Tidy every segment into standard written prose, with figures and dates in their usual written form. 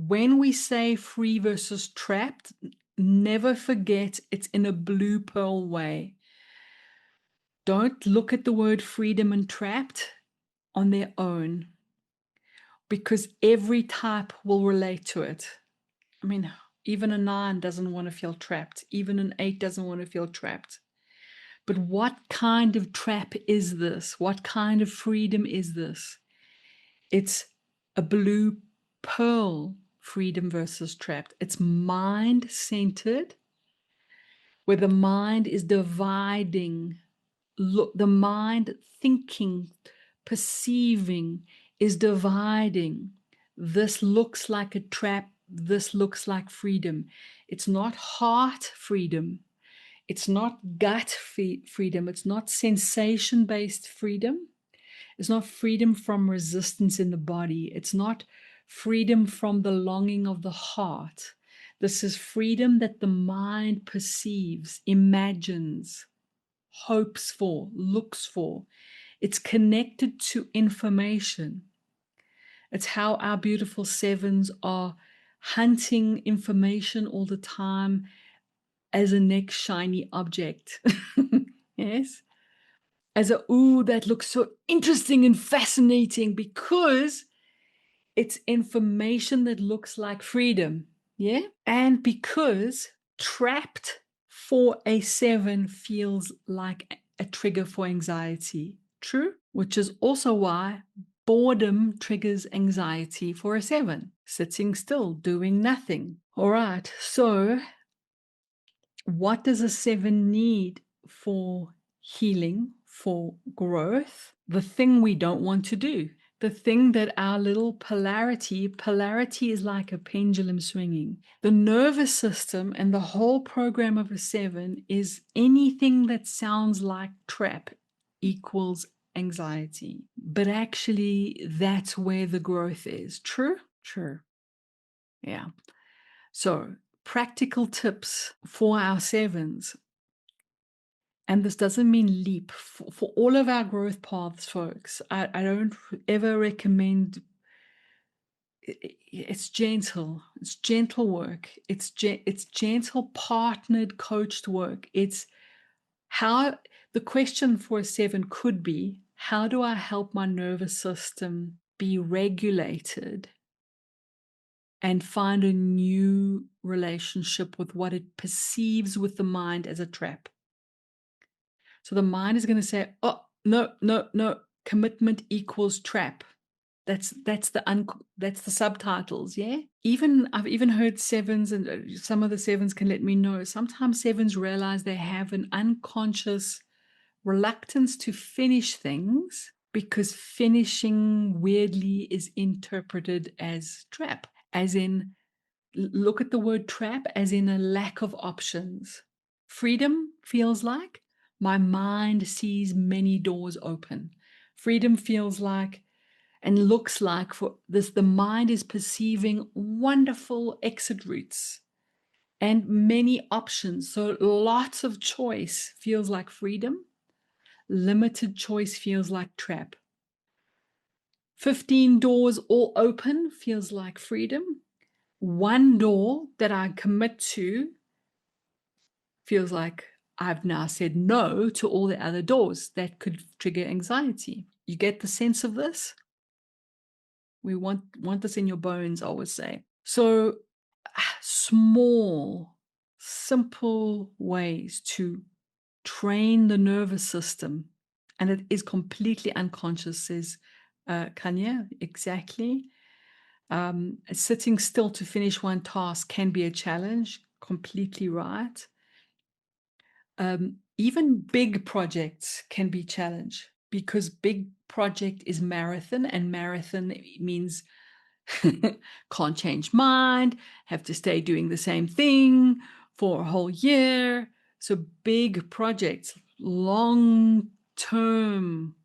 when we say free versus trapped, never forget it's in a blue pearl way. Don't look at the word freedom and trapped on their own, because every type will relate to it. I mean, even a 9 doesn't want to feel trapped. Even an 8 doesn't want to feel trapped. But what kind of trap is this? What kind of freedom is this? It's a blue pearl freedom versus trapped. It's mind-centered, where the mind is dividing. Look, the mind thinking, perceiving is dividing. This looks like a trap. This looks like freedom. It's not heart freedom. It's not gut freedom. It's not sensation-based freedom. It's not freedom from resistance in the body. It's not freedom from the longing of the heart. This is freedom that the mind perceives, imagines, hopes for, looks for. It's connected to information. It's how our beautiful 7s are hunting information all the time as a next shiny object. Yes? As a, ooh, that looks so interesting and fascinating, because it's information that looks like freedom. Yeah? And because trapped for a 7 feels like a trigger for anxiety. True? Which is also why boredom triggers anxiety for a 7. Sitting still, doing nothing. All right. So what does a 7 need for healing, for growth? The thing we don't want to do. The thing that our little polarity is like a pendulum swinging. The nervous system and the whole program of a 7 is anything that sounds like trap equals anxiety. But actually, that's where the growth is. True? True. Yeah. So, practical tips for our 7s. And this doesn't mean leap. For all of our growth paths, folks, I don't ever recommend. It's gentle. It's gentle work. It's gentle, partnered, coached work. It's how the question for a 7 could be, how do I help my nervous system be regulated and find a new relationship with what it perceives with the mind as a trap? So the mind is going to say, oh, no, no, no, commitment equals trap. That's the subtitles, yeah? I've even heard 7s, and some of the 7s can let me know. Sometimes 7s realize they have an unconscious reluctance to finish things because finishing weirdly is interpreted as trap, as in, look at the word trap as in a lack of options. Freedom feels like my mind sees many doors open. Freedom feels like and looks like for this, the mind is perceiving wonderful exit routes and many options. So lots of choice feels like freedom. Limited choice feels like trap. 15 doors all open feels like freedom. One door that I commit to feels like I've now said no to all the other doors. That could trigger anxiety. You get the sense of this? We want this in your bones, I always say. So small, simple ways to train the nervous system, and it is completely unconscious, says Kanya. Exactly. Sitting still to finish one task can be a challenge. Completely right. Even big projects can be challenge, because big project is marathon, and marathon means can't change mind, have to stay doing the same thing for a whole year. So big projects, long term,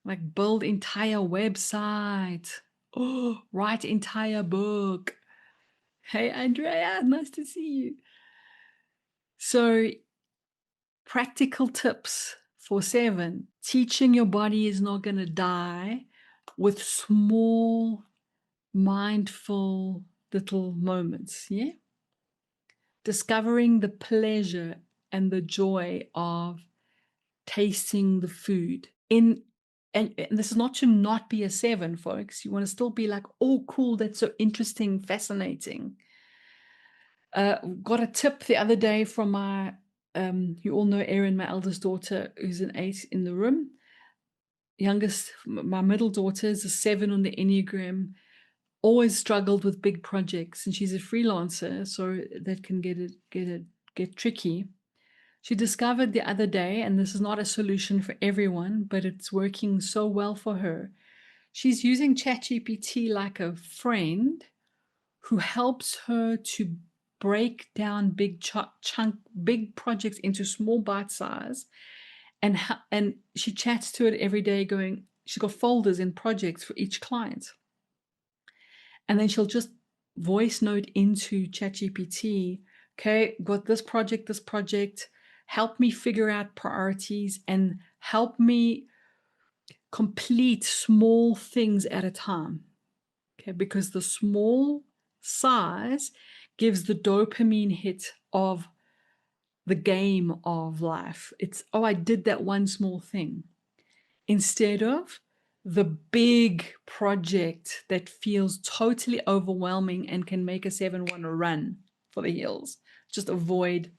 like build entire website, write entire book. Hey, Andrea, nice to see you. So practical tips for 7. Teaching your body is not going to die with small mindful little moments, yeah? Discovering the pleasure and the joy of tasting the food. And this is not to not be a 7, folks. You want to still be like, oh, cool, that's so interesting, fascinating. Got a tip the other day from my, you all know Erin, my eldest daughter, who's an 8 in the room. My middle daughter is a 7 on the Enneagram, always struggled with big projects, and she's a freelancer, so that can get tricky. She discovered the other day, and this is not a solution for everyone, but it's working so well for her. She's using ChatGPT like a friend who helps her to break down big projects into small bite size, and she chats to it every day, going, she's got folders in projects for each client, and then she'll just voice note into ChatGPT, okay, got this project, help me figure out priorities and help me complete small things at a time. Okay, because the small size gives the dopamine hit of the game of life. It's, oh, I did that one small thing, instead of the big project that feels totally overwhelming and can make a 7 want to run for the hills. Just avoid,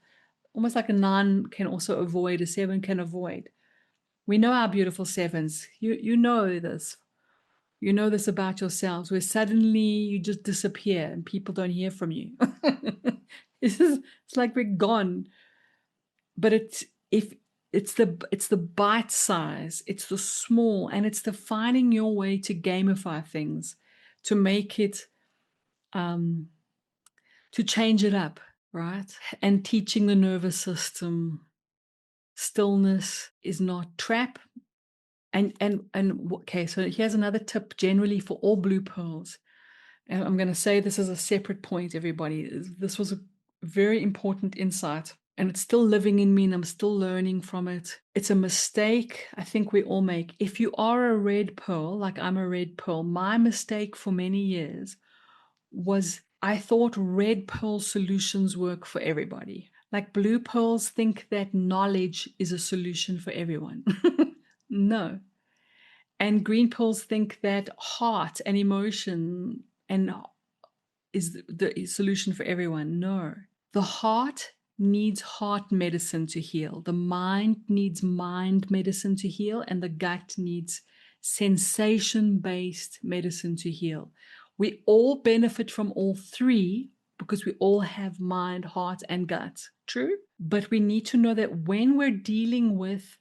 almost like a 9 can also avoid, a 7 can avoid. We know our beautiful 7s. You know this. You know this about yourselves, where suddenly you just disappear and people don't hear from you. It's like we're gone. But it's the bite size, it's the small, and it's the finding your way to gamify things, to make it, to change it up, right? And teaching the nervous system stillness is not trap. And okay, so here's another tip generally for all blue pearls. And I'm going to say this as a separate point, everybody. This was a very important insight, and it's still living in me, and I'm still learning from it. It's a mistake I think we all make. If you are a red pearl, like I'm a red pearl, my mistake for many years was I thought red pearl solutions work for everybody. Like blue pearls think that knowledge is a solution for everyone. No. And green pearls think that heart and emotion and is the solution for everyone. No. The heart needs heart medicine to heal. The mind needs mind medicine to heal. And the gut needs sensation-based medicine to heal. We all benefit from all three because we all have mind, heart, and gut. True? But we need to know that when we're dealing with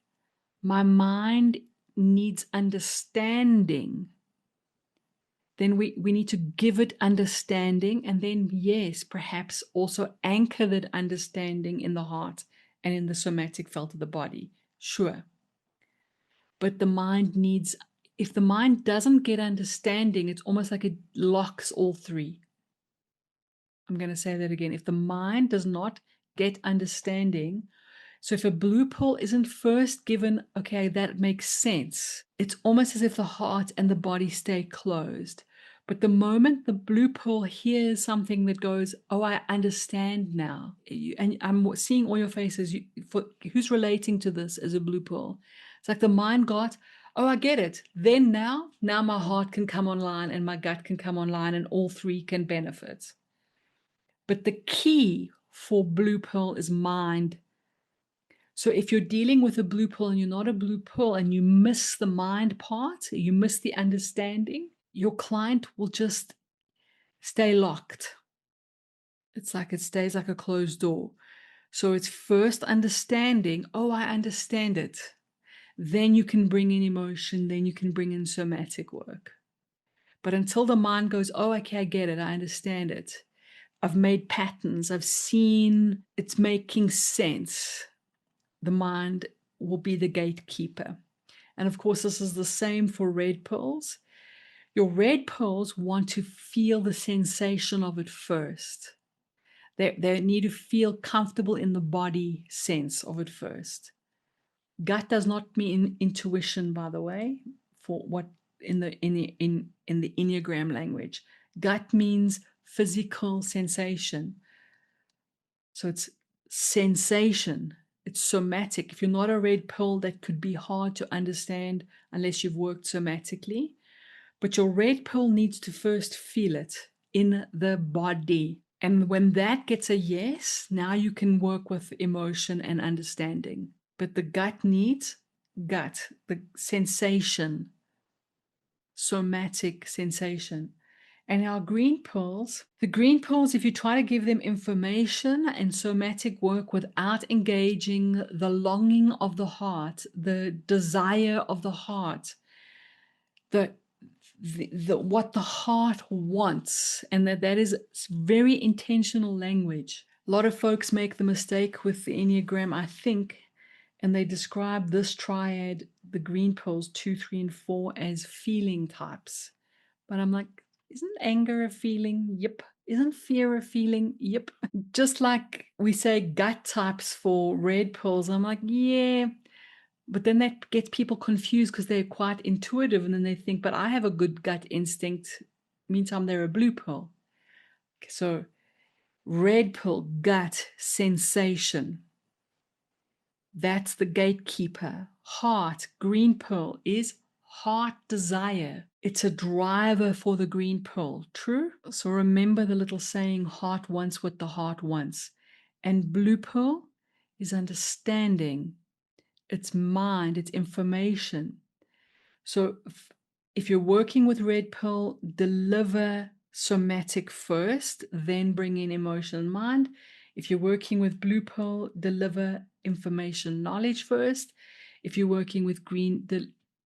my mind needs understanding, then we need to give it understanding, and then, yes, perhaps also anchor that understanding in the heart and in the somatic felt of the body. Sure. But the mind needs, if the mind doesn't get understanding, it's almost like it locks all three. I'm going to say that again. If the mind does not get understanding, so if a blue pill isn't first given, okay, that makes sense. It's almost as if the heart and the body stay closed. But the moment the blue pill hears something that goes, oh, I understand now, and I'm seeing all your faces, who's relating to this as a blue pill? It's like the mind got, oh, I get it. Then now my heart can come online and my gut can come online, and all three can benefit. But the key for blue pill is mind. So if you're dealing with a blue pill and you're not a blue pill and you miss the mind part, you miss the understanding, your client will just stay locked. It's like it stays like a closed door. So it's first understanding, oh, I understand it. Then you can bring in emotion, then you can bring in somatic work. But until the mind goes, oh, okay, I get it, I understand it. I've made patterns, I've seen it's making sense. The mind will be the gatekeeper. And of course, this is the same for red pearls. Your red pearls want to feel the sensation of it first. They need to feel comfortable in the body sense of it first. Gut does not mean intuition, by the way, for what in the Enneagram language. Gut means physical sensation. So it's sensation. It's somatic. If you're not a red pill, that could be hard to understand unless you've worked somatically. But your red pill needs to first feel it in the body. And when that gets a yes, now you can work with emotion and understanding. But the gut needs gut, the sensation, somatic sensation. And our green pills, the green pills, if you try to give them information and somatic work without engaging the longing of the heart, the desire of the heart, the what the heart wants, and that is very intentional language. A lot of folks make the mistake with the Enneagram, I think, and they describe this triad, the green pills 2, 3, and 4, as feeling types. But I'm like, isn't anger a feeling? Yep. Isn't fear a feeling? Yep. Just like we say gut types for red pills, I'm like, yeah. But then that gets people confused because they're quite intuitive, and then they think, but I have a good gut instinct. Meantime, they're a blue pill. So red pill, gut, sensation. That's the gatekeeper. Heart, green pill is heart desire. It's a driver for the green pill. True? So remember the little saying, heart wants what the heart wants. And blue pill is understanding. It's mind, it's information. So if you're working with red pill, deliver somatic first, then bring in emotion and mind. If you're working with blue pill, deliver information, knowledge first. If you're working with green,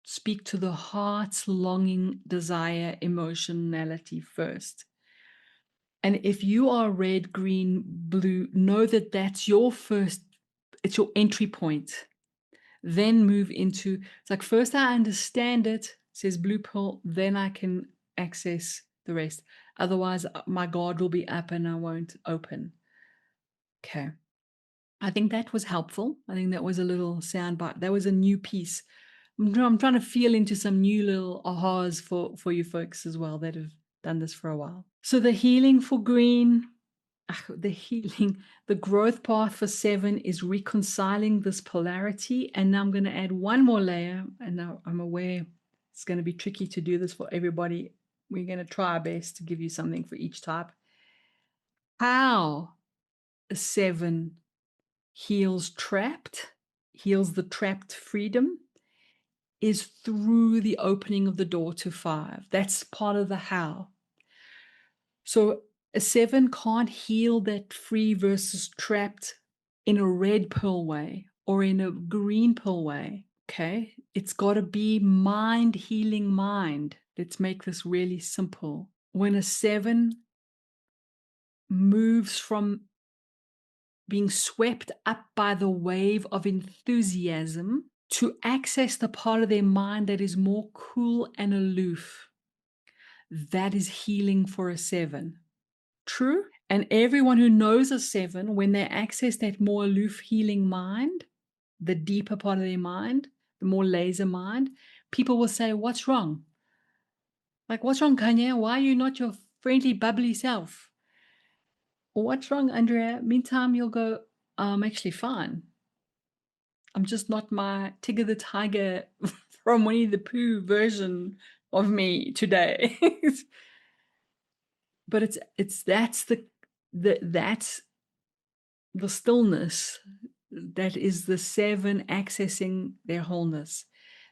speak to the heart's longing, desire, emotionality first. And if you are red, green, blue, know that that's your first, it's your entry point. Then move into, it's like first I understand it, says blue pill, then I can access the rest. Otherwise, my guard will be up and I won't open. Okay. I think that was helpful. I think that was a little soundbite. That was a new piece. I'm trying to feel into some new little ahas for you folks as well that have done this for a while. So the healing for green, the growth path for 7 is reconciling this polarity. And now I'm going to add one more layer. And now I'm aware it's going to be tricky to do this for everybody. We're going to try our best to give you something for each type. How a 7 heals the trapped freedom is through the opening of the door to 5. That's part of the how. So a 7 can't heal that free versus trapped in a red pill way or in a green pill way. Okay. It's got to be mind healing mind. Let's make this really simple. When a 7 moves from being swept up by the wave of enthusiasm to access the part of their mind that is more cool and aloof, that is healing for a 7. True? And everyone who knows a 7, when they access that more aloof healing mind, the deeper part of their mind, the more laser mind, people will say, what's wrong? Like, what's wrong, Kanye? Why are you not your friendly, bubbly self? Or what's wrong, Andrea? Meantime, you'll go, I'm actually fine. I'm just not my Tigger the Tiger from Winnie the Pooh version of me today. But that's the stillness. That is the 7 accessing their wholeness.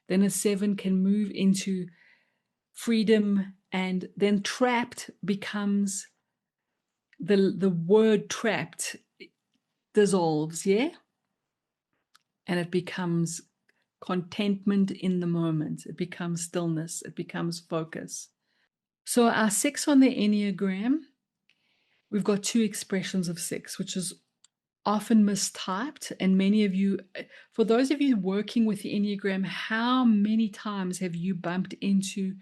Then a 7 can move into freedom, and then trapped becomes the word trapped dissolves, yeah? And it becomes contentment in the moment. It becomes stillness. It becomes focus. So our 6 on the Enneagram, we've got 2 expressions of 6, which is often mistyped. And many of you, for those of you working with the Enneagram, how many times have you bumped into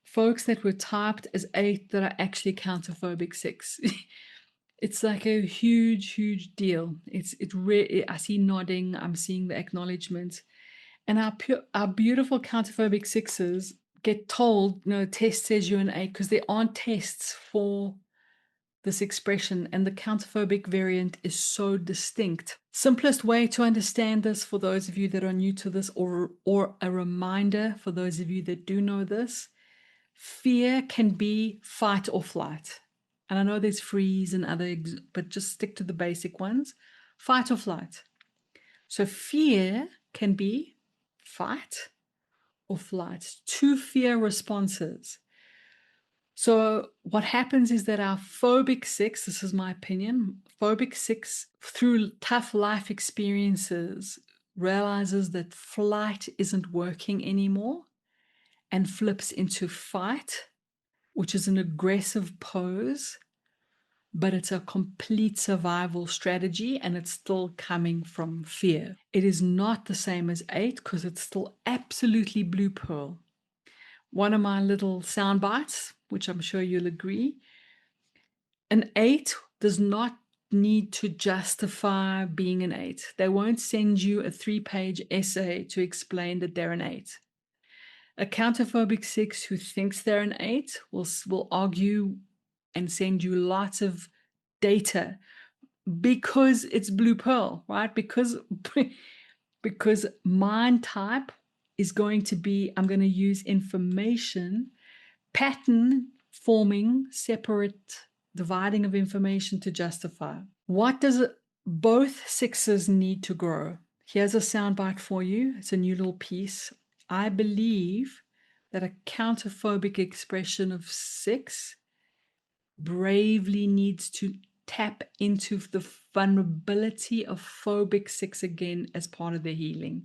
folks that were typed as 8 that are actually counterphobic 6? It's like a huge deal. I see nodding, I'm seeing the acknowledgement. And our beautiful counterphobic 6s, get told, test says you're an 8, because there aren't tests for this expression, and the counterphobic variant is so distinct. Simplest way to understand this for those of you that are new to this, or a reminder for those of you that do know this, fear can be fight or flight. And I know there's freeze and other, but just stick to the basic ones. Fight or flight. So fear can be fight or flight, two fear responses. So what happens is that our phobic 6, this is my opinion, phobic 6, through tough life experiences, realizes that flight isn't working anymore and flips into fight, which is an aggressive pose, but it's a complete survival strategy, and it's still coming from fear. It is not the same as 8 because it's still absolutely blue pearl. One of my little sound bites, which I'm sure you'll agree, an 8 does not need to justify being an 8. They won't send you a 3-page essay to explain that they're an 8. A counterphobic 6 who thinks they're an 8 will argue and send you lots of data because it's blue pearl, right? Because mind type is going to be, I'm going to use information, pattern forming, separate dividing of information to justify. What does both 6s need to grow? Here's a soundbite for you. It's a new little piece. I believe that a counterphobic expression of 6 bravely needs to tap into the vulnerability of phobic 6 again as part of their healing.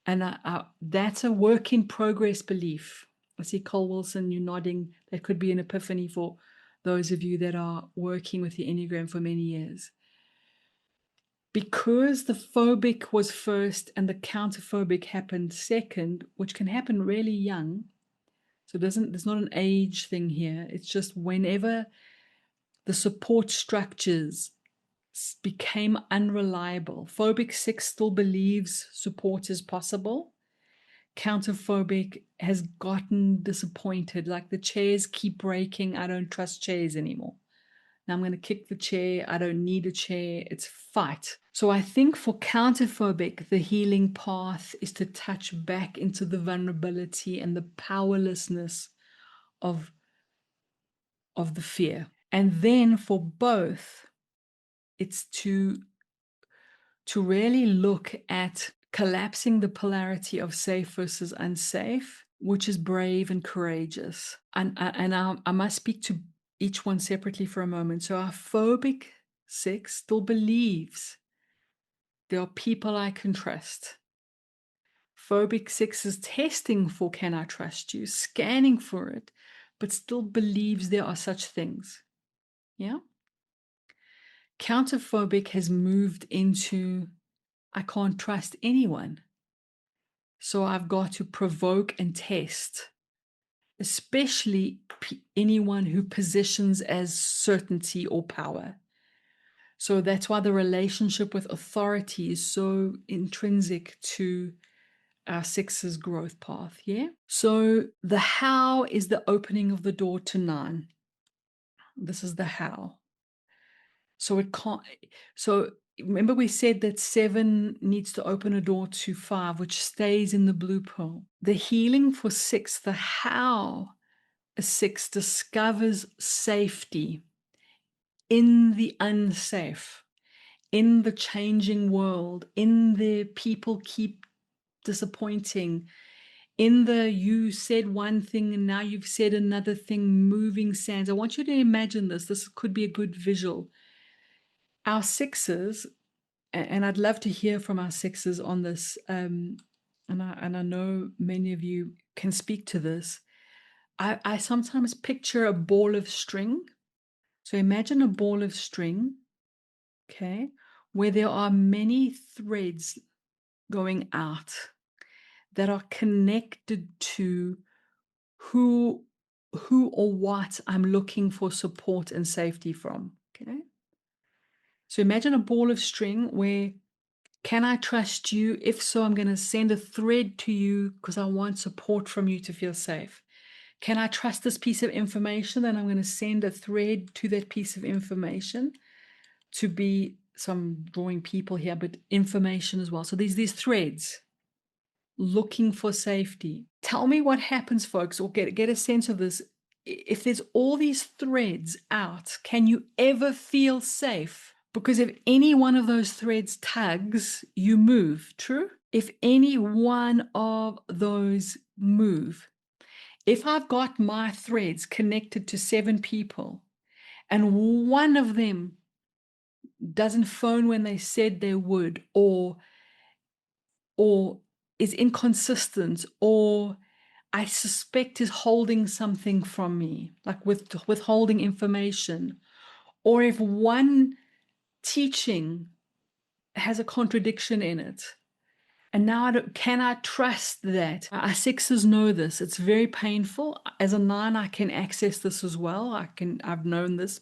And that's a work in progress belief. I see Cole Wilson, you nodding. That could be an epiphany for those of you that are working with the Enneagram for many years. Because the phobic was first and the counterphobic happened second, which can happen really young. So there's not an age thing here. It's just whenever the support structures became unreliable. Phobic 6 still believes support is possible. Counterphobic has gotten disappointed, like the chairs keep breaking. I don't trust chairs anymore. Now I'm going to kick the chair. I don't need a chair. It's fight. So I think for counterphobic, the healing path is to touch back into the vulnerability and the powerlessness of the fear. And then for both, it's to really look at collapsing the polarity of safe versus unsafe, which is brave and courageous. And I must speak to each one separately for a moment. So our phobic 6 still believes there are people I can trust. Phobic 6 is testing for can I trust you, scanning for it, but still believes there are such things. Yeah? Counterphobic has moved into I can't trust anyone. So I've got to provoke and test, especially anyone who positions as certainty or power. So that's why the relationship with authority is so intrinsic to our 6's growth path. Yeah. So the how is the opening of the door to 9. This is the how. So it can't. So remember we said that 7 needs to open a door to 5, which stays in the blue pearl. The healing for 6, the how a 6 discovers safety in the unsafe, in the changing world, in the people keep disappointing, in the you said one thing and now you've said another thing, moving sands. I want you to imagine this. This could be a good visual. Our 6s, and I'd love to hear from our 6s on this, and I know many of you can speak to this. I sometimes picture a ball of string. So imagine a ball of string, okay, where there are many threads going out that are connected to who or what I'm looking for support and safety from, okay? So imagine a ball of string where Can I trust you? If so, I'm going to send a thread to you because I want support from you to feel safe. Can I trust this piece of information? Then I'm going to send a thread to that piece of information to be, so I'm drawing people here, but information as well. So there's these threads looking for safety. Tell me what happens, folks, or get a sense of this. If there's all these threads out, can you ever feel safe? Because if any one of those threads tugs, you move, true? If any one of those move, if I've got my threads connected to 7 people and one of them doesn't phone when they said they would, or is inconsistent, or I suspect is holding something from me, like withholding information, or if one teaching has a contradiction in it, and now can I trust that? Our sixes know this. It's very painful. As a 9, I can access this as well. I've known this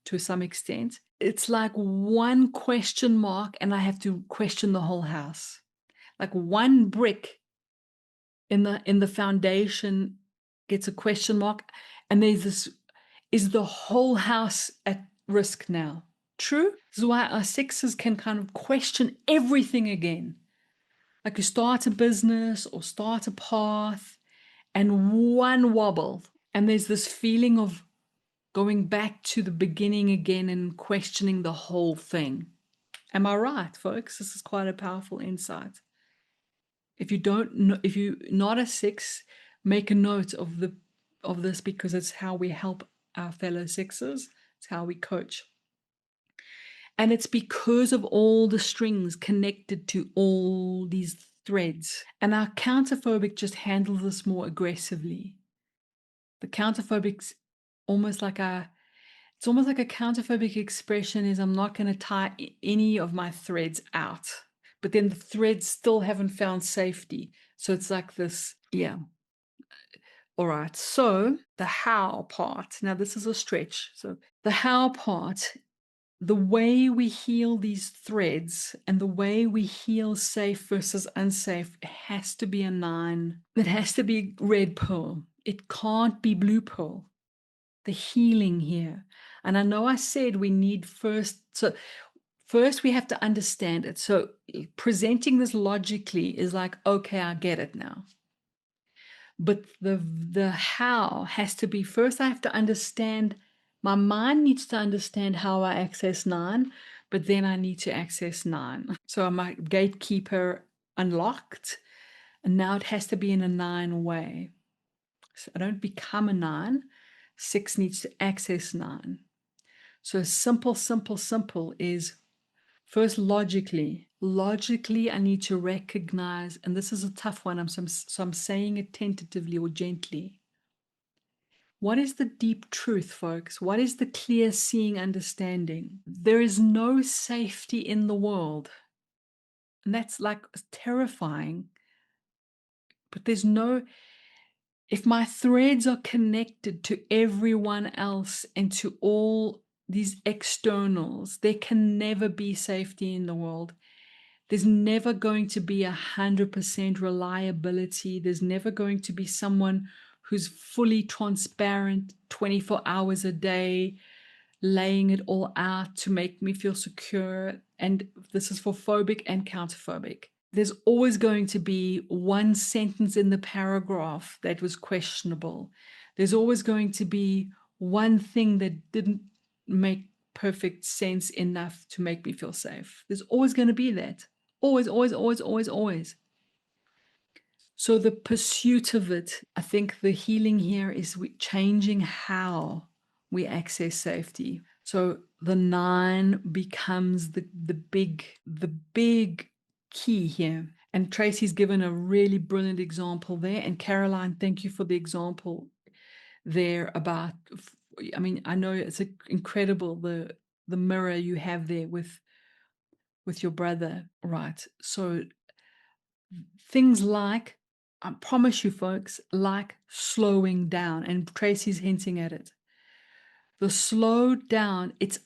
to some extent. It's like one question mark, and I have to question the whole house. Like one brick in the foundation gets a question mark, and there's this, is the whole house at risk now? True? This is why our sixes can kind of question everything again. Like you start a business or start a path, and one wobble, and there's this feeling of going back to the beginning again and questioning the whole thing. Am I right, folks? This is quite a powerful insight. If you don't know, if you're not a 6, make a note of this, because it's how we help our fellow 6s. It's how we coach. And it's because of all the strings connected to all these threads. And our counterphobic just handles this more aggressively. The counterphobic's almost like it's almost like a counterphobic expression is, I'm not going to tie any of my threads out. But then the threads still haven't found safety. So it's like this, yeah. All right, so the how part. Now this is a stretch. So the how part, the way we heal these threads and the way we heal safe versus unsafe, it has to be a 9. It has to be red pearl. It can't be blue pearl. The healing here. And I know I said we need first we have to understand it. So presenting this logically is like, okay, I get it now. But the how has to be, first I have to understand, my mind needs to understand how I access 9, but then I need to access 9. So my gatekeeper unlocked, and now it has to be in a 9 way. So I don't become a 9. 6 needs to access 9. So simple is first logically, I need to recognize, and this is a tough one, so I'm saying it tentatively or gently. What is the deep truth, folks? What is the clear seeing understanding? There is no safety in the world. And that's like terrifying. But there's no, if my threads are connected to everyone else and to all these externals, there can never be safety in the world. There's never going to be 100% reliability. There's never going to be someone who's fully transparent 24 hours a day, laying it all out to make me feel secure. And this is for phobic and counterphobic. There's always going to be one sentence in the paragraph that was questionable. There's always going to be one thing that didn't make perfect sense enough to make me feel safe. There's always going to be that. Always, always, always, always, always. So the pursuit of it, I think the healing here is changing how we access safety. So the 9 becomes the big key here. And Tracy's given a really brilliant example there. And Caroline, thank you for the example there about, I mean, I know it's incredible, the mirror you have there with your brother, right? So things like, I promise you folks, like slowing down, and Tracy's hinting at it. The slow down, it's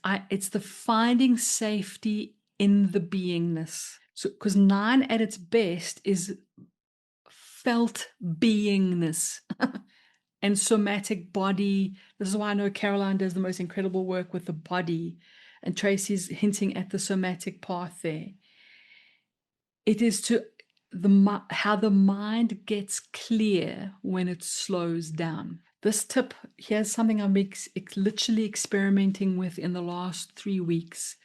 the finding safety in the beingness. So, because 9 at its best is felt beingness and somatic body. This is why I know Caroline does the most incredible work with the body, and Tracy's hinting at the somatic path there. It is to how the mind gets clear when it slows down. This tip, here's something I'm literally experimenting with in the last 3 weeks.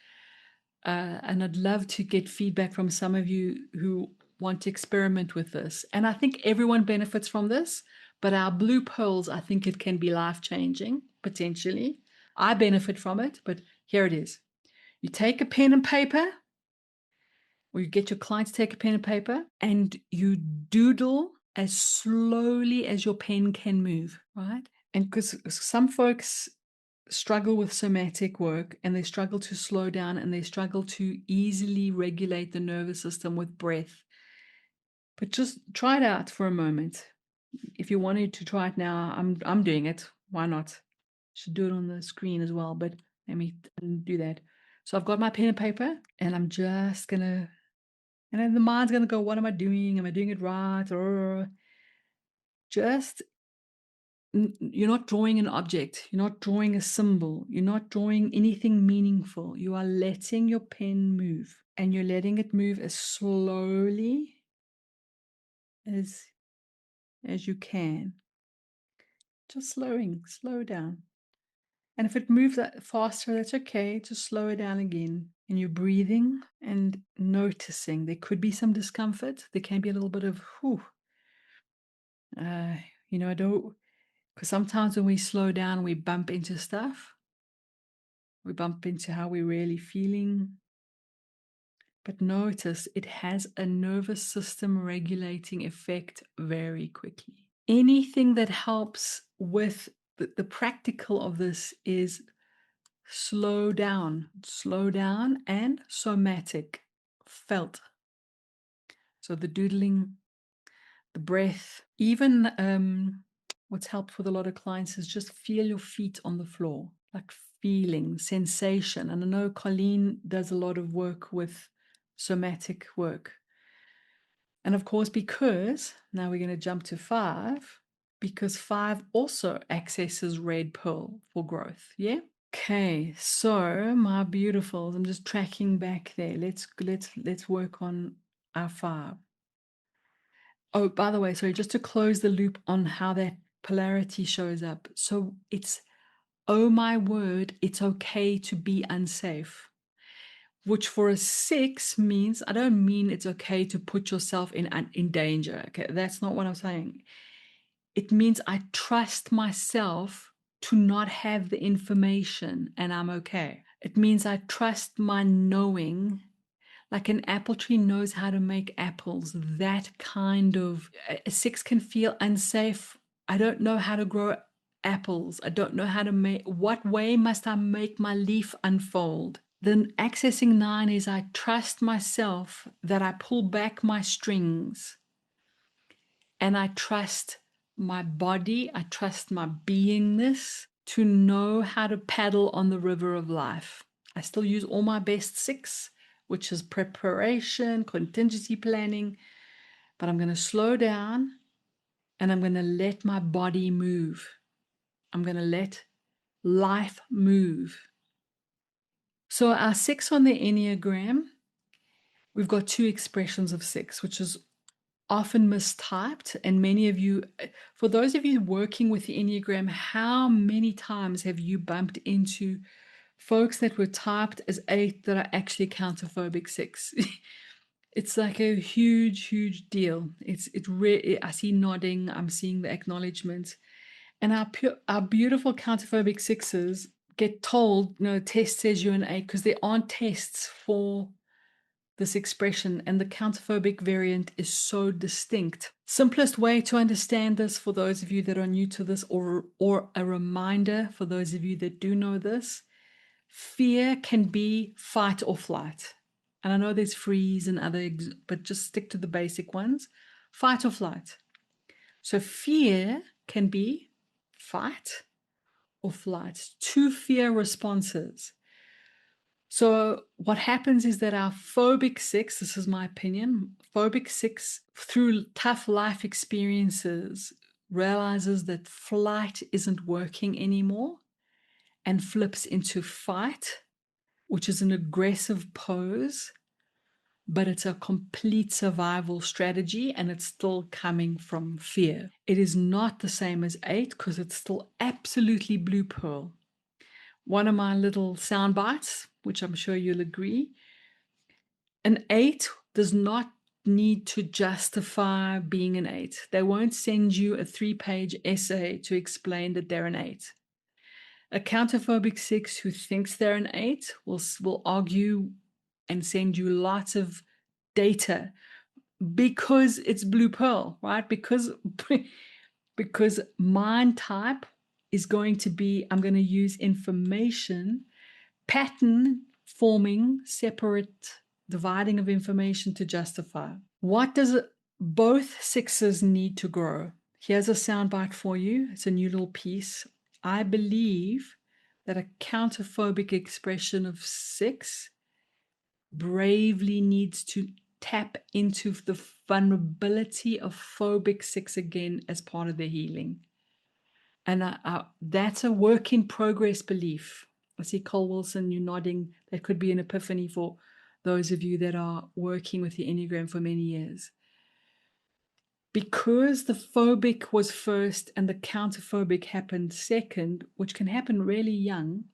And I'd love to get feedback from some of you who want to experiment with this. And I think everyone benefits from this, but our blue pearls, I think it can be life-changing, potentially. I benefit from it, but here it is. You take a pen and paper, or you get your client to take a pen and paper, and you doodle as slowly as your pen can move, right? And because some folks struggle with somatic work and they struggle to slow down and they struggle to easily regulate the nervous system with breath. But just try it out for a moment. If you wanted to try it now, I'm doing it. Why not? Should do it on the screen as well, but let me do that. So I've got my pen and paper and I'm just gonna, and then the mind's gonna go, what am I doing? Am I doing it right? Or just you're not drawing an object, you're not drawing a symbol, you're not drawing anything meaningful. You are letting your pen move, and you're letting it move as slowly as you can. Just slow down. And if it moves faster, that's okay. Just slow it down again. And you're breathing and noticing. There could be some discomfort. There can be a little bit of, whew. I don't, because sometimes when we slow down, we bump into stuff. We bump into how we're really feeling. But notice it has a nervous system regulating effect very quickly. Anything that helps with the practical of this is slow down and somatic, felt. So the doodling, the breath, even what's helped with a lot of clients is just feel your feet on the floor, like feeling, sensation. And I know Colleen does a lot of work with somatic work. And of course, because now we're going to jump to 5, because 5 also accesses red pearl for growth. Yeah. Okay. So my beautifuls, I'm just tracking back there. Let's work on our 5. Oh, by the way, sorry, just to close the loop on how that polarity shows up. So it's, oh my word, it's okay to be unsafe. Which for a 6 means, I don't mean it's okay to put yourself in danger. Okay, that's not what I'm saying. It means I trust myself to not have the information and I'm okay. It means I trust my knowing, like an apple tree knows how to make apples. That kind of, a 6 can feel unsafe. I don't know how to grow apples. I don't know how to make, what way must I make my leaf unfold? Then accessing 9 is I trust myself that I pull back my strings and I trust my body, I trust my beingness to know how to paddle on the river of life. I still use all my best 6, which is preparation, contingency planning, but I'm going to slow down and I'm going to let my body move. I'm going to let life move. So our 6 on the Enneagram, we've got 2 expressions of 6, which is often mistyped. And many of you, for those of you working with the Enneagram, how many times have you bumped into folks that were typed as 8 that are actually counterphobic 6? It's like a huge deal. I see nodding, I'm seeing the acknowledgement. And our beautiful counterphobic 6s get told, test says you're an 8, because there aren't tests for this expression, and the counterphobic variant is so distinct. Simplest way to understand this for those of you that are new to this, or a reminder for those of you that do know this, fear can be fight or flight. And I know there's freeze and other, but just stick to the basic ones. Fight or flight. So fear can be fight or flight. 2 fear responses. So what happens is that our phobic six, this is my opinion, phobic six, through tough life experiences, realizes that flight isn't working anymore and flips into fight, which is an aggressive pose, but it's a complete survival strategy and it's still coming from fear. It is not the same as 8 because it's still absolutely blue pearl. One of my little sound bites, which I'm sure you'll agree, an 8 does not need to justify being an 8. They won't send you a 3-page essay to explain that they're an 8. A counterphobic 6 who thinks they're an 8 will argue and send you lots of data because it's blue pearl, right? Because mind type is going to be, I'm going to use information, pattern forming, separate dividing of information to justify. What does both 6s need to grow? Here's a soundbite for you. It's a new little piece. I believe that a counterphobic expression of 6 bravely needs to tap into the vulnerability of phobic 6 again as part of their healing. And that's a work in progress belief. I see Cole Wilson, you nodding. That could be an epiphany for those of you that are working with the Enneagram for many years. Because the phobic was first and the counterphobic happened second, which can happen really young.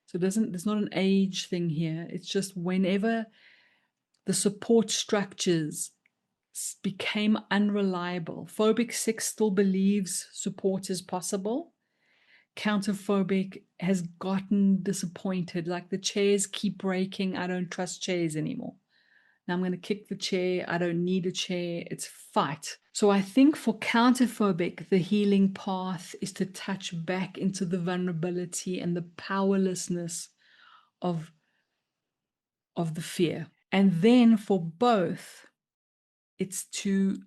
So there's not an age thing here. It's just whenever the support structures became unreliable. Phobic 6 still believes support is possible. Counterphobic has gotten disappointed, like the chairs keep breaking. I don't trust chairs anymore. Now I'm going to kick the chair. I don't need a chair. It's fight. So I think for counterphobic, the healing path is to touch back into the vulnerability and the powerlessness of the fear. And then for both, it's to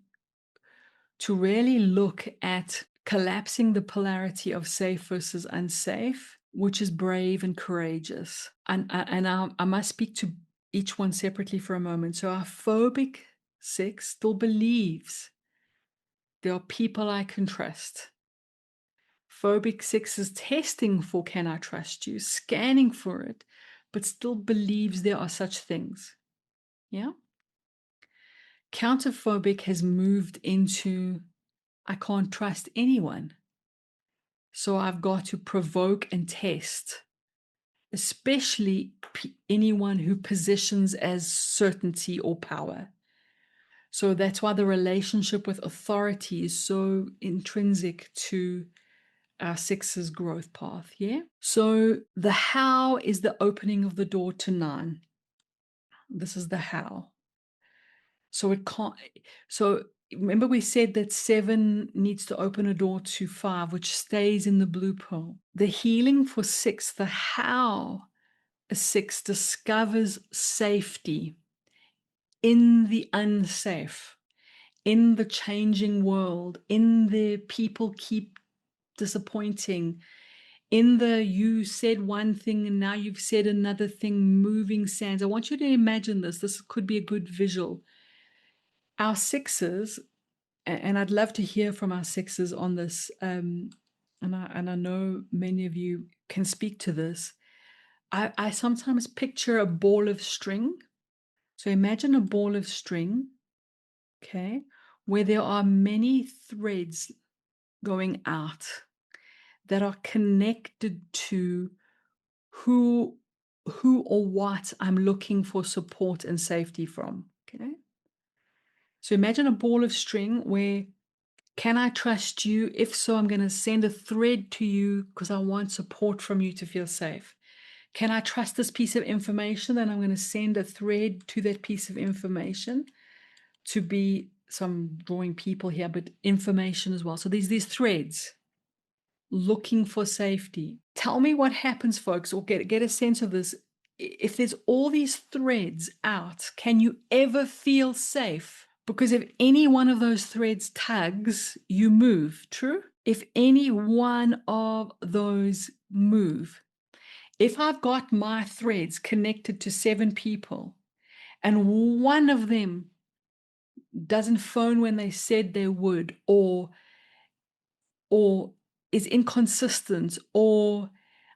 really look at collapsing the polarity of safe versus unsafe, which is brave and courageous. And I must speak to each one separately for a moment. So our phobic 6 still believes there are people I can trust. Phobic 6 is testing for can I trust you, scanning for it, but still believes there are such things. Yeah? Counterphobic has moved into I can't trust anyone. So I've got to provoke and test, especially anyone who positions as certainty or power. So that's why the relationship with authority is so intrinsic to our 6's growth path. Yeah. So the how is the opening of the door to 9. This is the how. So it can't. So remember we said that 7 needs to open a door to 5, which stays in the blue pearl. The healing for 6, the how a 6 discovers safety in the unsafe, in the changing world, in the people keep disappointing, in the you said one thing and now you've said another thing, moving sands. I want you to imagine this. This could be a good visual. Our 6s, and I'd love to hear from our 6s on this, and I know many of you can speak to this. I sometimes picture a ball of string. So imagine a ball of string, okay, where there are many threads going out that are connected to who or what I'm looking for support and safety from, okay? So imagine a ball of string where can I trust you? If so, I'm going to send a thread to you because I want support from you to feel safe. Can I trust this piece of information? Then I'm going to send a thread to that piece of information to be, so I'm drawing people here, but information as well. So these threads looking for safety. Tell me what happens, folks, or get a sense of this. If there's all these threads out, can you ever feel safe? Because if any one of those threads tugs, you move, true? If any one of those move, If I've got my threads connected to 7 people and one of them doesn't phone when they said they would, or is inconsistent, or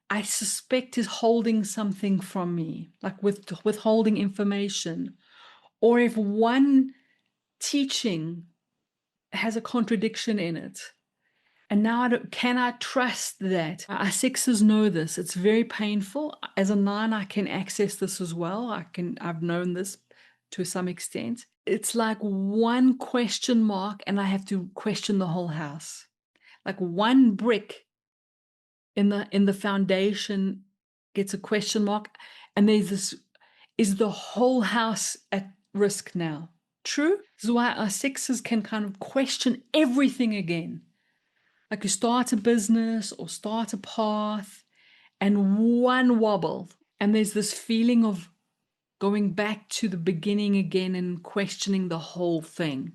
I suspect is holding something from me, like withholding information, or if one teaching has a contradiction in it, and now can I trust that? Our sixes know this. It's very painful. As a 9, I can access this as well. I've known this to some extent. It's like one question mark, and I have to question the whole house. Like one brick in the foundation gets a question mark, and there's this, is the whole house at risk now? True. This is why our sixes can kind of question everything again. Like you start a business or start a path, and one wobble, and there's this feeling of going back to the beginning again and questioning the whole thing.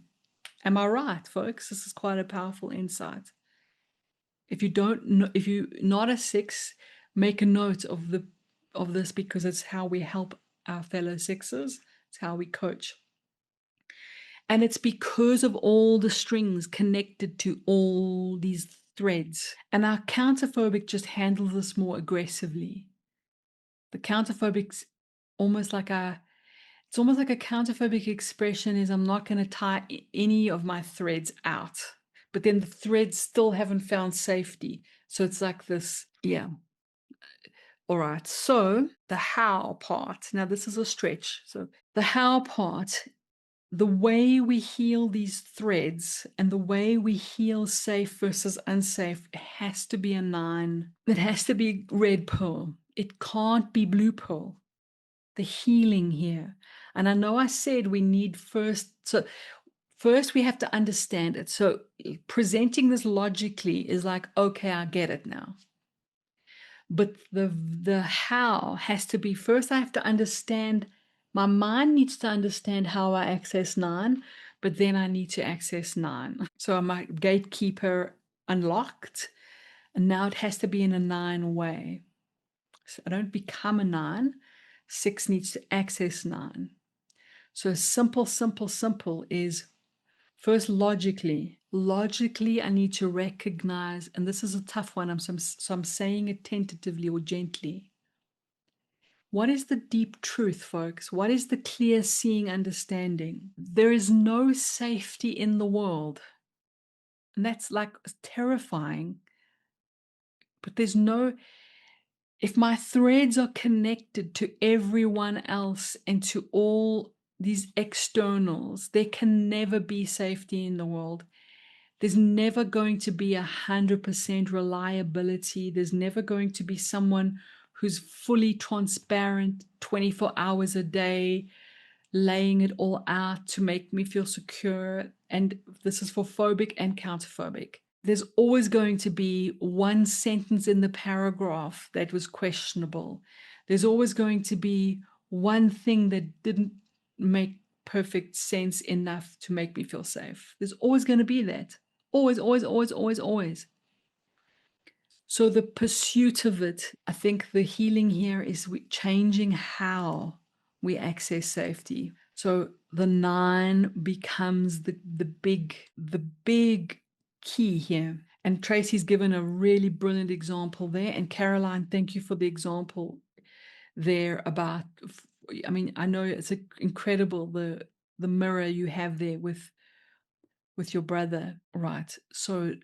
Am I right, folks? This is quite a powerful insight. If you don't know, if you're not a 6, make a note of this, because it's how we help our fellow 6s. It's how we coach. And it's because of all the strings connected to all these threads. And our counterphobic just handles this more aggressively. The counterphobic's almost like a counterphobic expression is, I'm not going to tie any of my threads out. But then the threads still haven't found safety. So it's like this, yeah. All right, so the how part. Now this is a stretch. So the how part, the way we heal these threads and the way we heal safe versus unsafe, it has to be a 9. It has to be red pearl. It can't be blue pearl. The healing here. And I know I said we need first we have to understand it. So presenting this logically is like, okay, I get it now. But the how has to be, first I have to understand, my mind needs to understand how I access 9, but then I need to access 9. So my gatekeeper unlocked, and now it has to be in a 9 way. So I don't become a 9. 6 needs to access 9. So simple is, first logically, I need to recognize, and this is a tough one, so I'm saying it tentatively or gently. What is the deep truth, folks? What is the clear seeing understanding? There is no safety in the world. And that's like terrifying. But there's no, if my threads are connected to everyone else and to all these externals, there can never be safety in the world. There's never going to be 100% reliability. There's never going to be someone who's fully transparent 24 hours a day, laying it all out to make me feel secure. And this is for phobic and counterphobic. There's always going to be one sentence in the paragraph that was questionable. There's always going to be one thing that didn't make perfect sense enough to make me feel safe. There's always going to be that. Always, always, always, always, always. So the pursuit of it, I think the healing here is changing how we access safety. So the 9 becomes the big key here. And Tracy's given a really brilliant example there. And Caroline, thank you for the example there about, I mean, I know it's incredible, the mirror you have there with your brother, right? So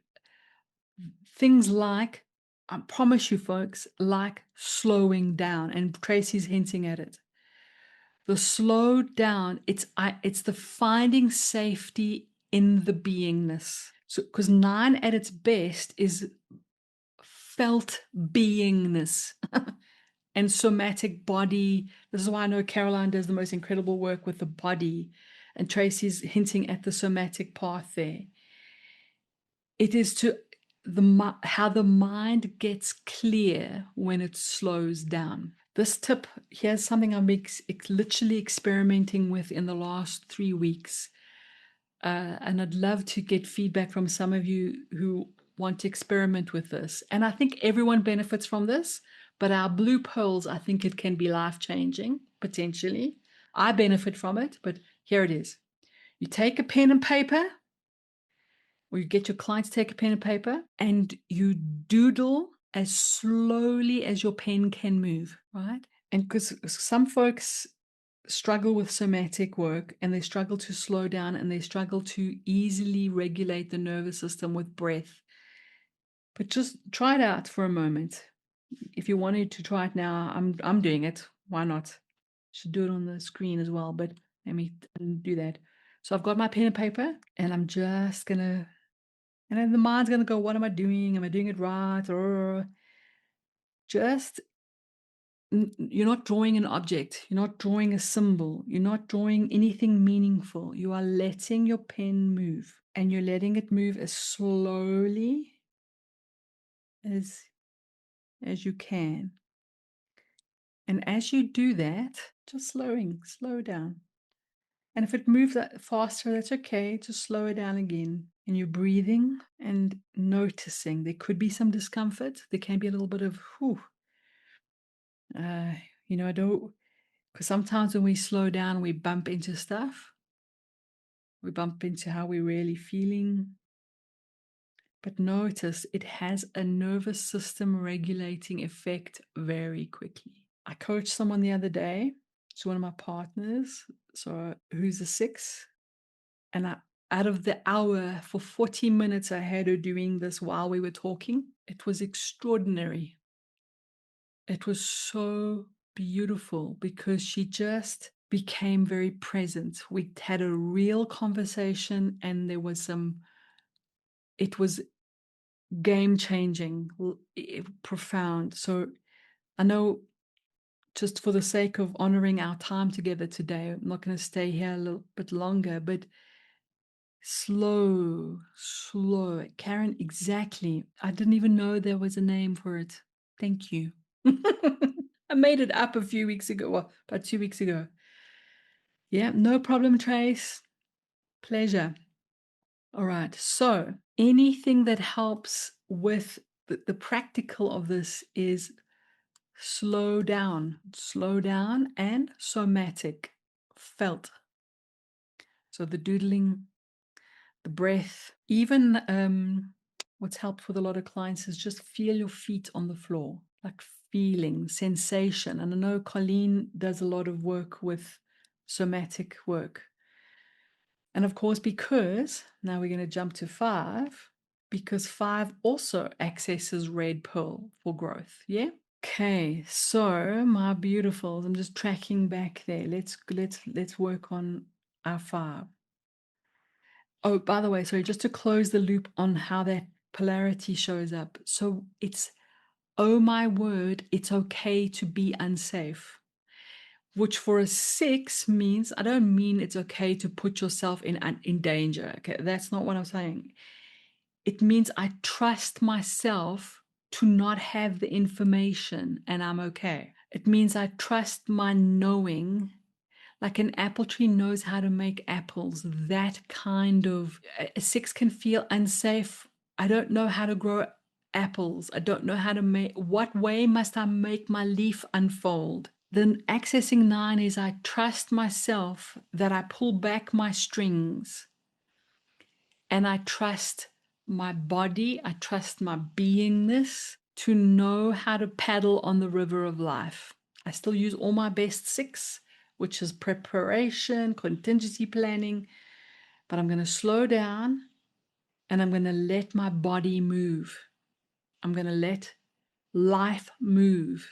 things like, I promise you folks, like slowing down, and Tracy's hinting at it. The slow down, it's the finding safety in the beingness. So, because 9 at its best is felt beingness and somatic body. This is why I know Caroline does the most incredible work with the body, and Tracy's hinting at the somatic path there. It is to how the mind gets clear when it slows down. This tip, here's something I'm literally experimenting with in the last 3 weeks. And I'd love to get feedback from some of you who want to experiment with this. And I think everyone benefits from this, But our blue pearls, I think it can be life-changing, potentially. I benefit from it, but here it is. You take a pen and paper, or you get your client to take a pen and paper, and you doodle as slowly as your pen can move, right? And because some folks struggle with somatic work and they struggle to slow down and they struggle to easily regulate the nervous system with breath. But just try it out for a moment. If you wanted to try it now, I'm doing it. Why not? Should do it on the screen as well, but let me do that. So I've got my pen and paper and I'm just gonna, and then the mind's gonna go, what am I doing? Am I doing it right? Or just you're not drawing an object, you're not drawing a symbol, you're not drawing anything meaningful. You are letting your pen move, and you're letting it move as slowly as you can. And as you do that, just slow down. And if it moves that faster, that's okay. Just slow it down again. And you're breathing and noticing. There could be some discomfort. There can be a little bit of, whew. I don't, because sometimes when we slow down, we bump into stuff. We bump into how we're really feeling. But notice it has a nervous system regulating effect very quickly. I coached someone the other day. It's one of my partners, so who's a 6. And out of the hour, for 40 minutes, I had her doing this while we were talking. It was extraordinary. It was so beautiful because she just became very present. We had a real conversation and there was it was game changing, profound. So I know, just for the sake of honoring our time together today, I'm not going to stay here a little bit longer, but slow. Karen, exactly. I didn't even know there was a name for it. Thank you. I made it up a few weeks ago, well, about 2 weeks ago. Yeah, no problem, Trace. Pleasure. All right. So anything that helps with the practical of this is slow down, and somatic, felt. So the doodling, the breath, even what's helped with a lot of clients is just feel your feet on the floor, like feeling, sensation. And I know Colleen does a lot of work with somatic work. And of course, because now we're going to jump to 5, because 5 also accesses red pearl for growth. Yeah. Okay, so my beautifuls, I'm just tracking back there. Let's work on our 5. Oh, by the way, sorry, just to close the loop on how that polarity shows up. So it's, oh my word, it's okay to be unsafe. Which for a 6 means, I don't mean it's okay to put yourself in danger. Okay, that's not what I'm saying. It means I trust myself to not have the information and I'm okay. It means I trust my knowing, like an apple tree knows how to make apples. That kind of, a 6 can feel unsafe. I don't know how to grow apples. I don't know how to what way must I make my leaf unfold? Then accessing 9 is I trust myself that I pull back my strings and I trust my body, I trust my beingness to know how to paddle on the river of life. I still use all my best 6, which is preparation, contingency planning, but I'm going to slow down and I'm going to let my body move. I'm going to let life move.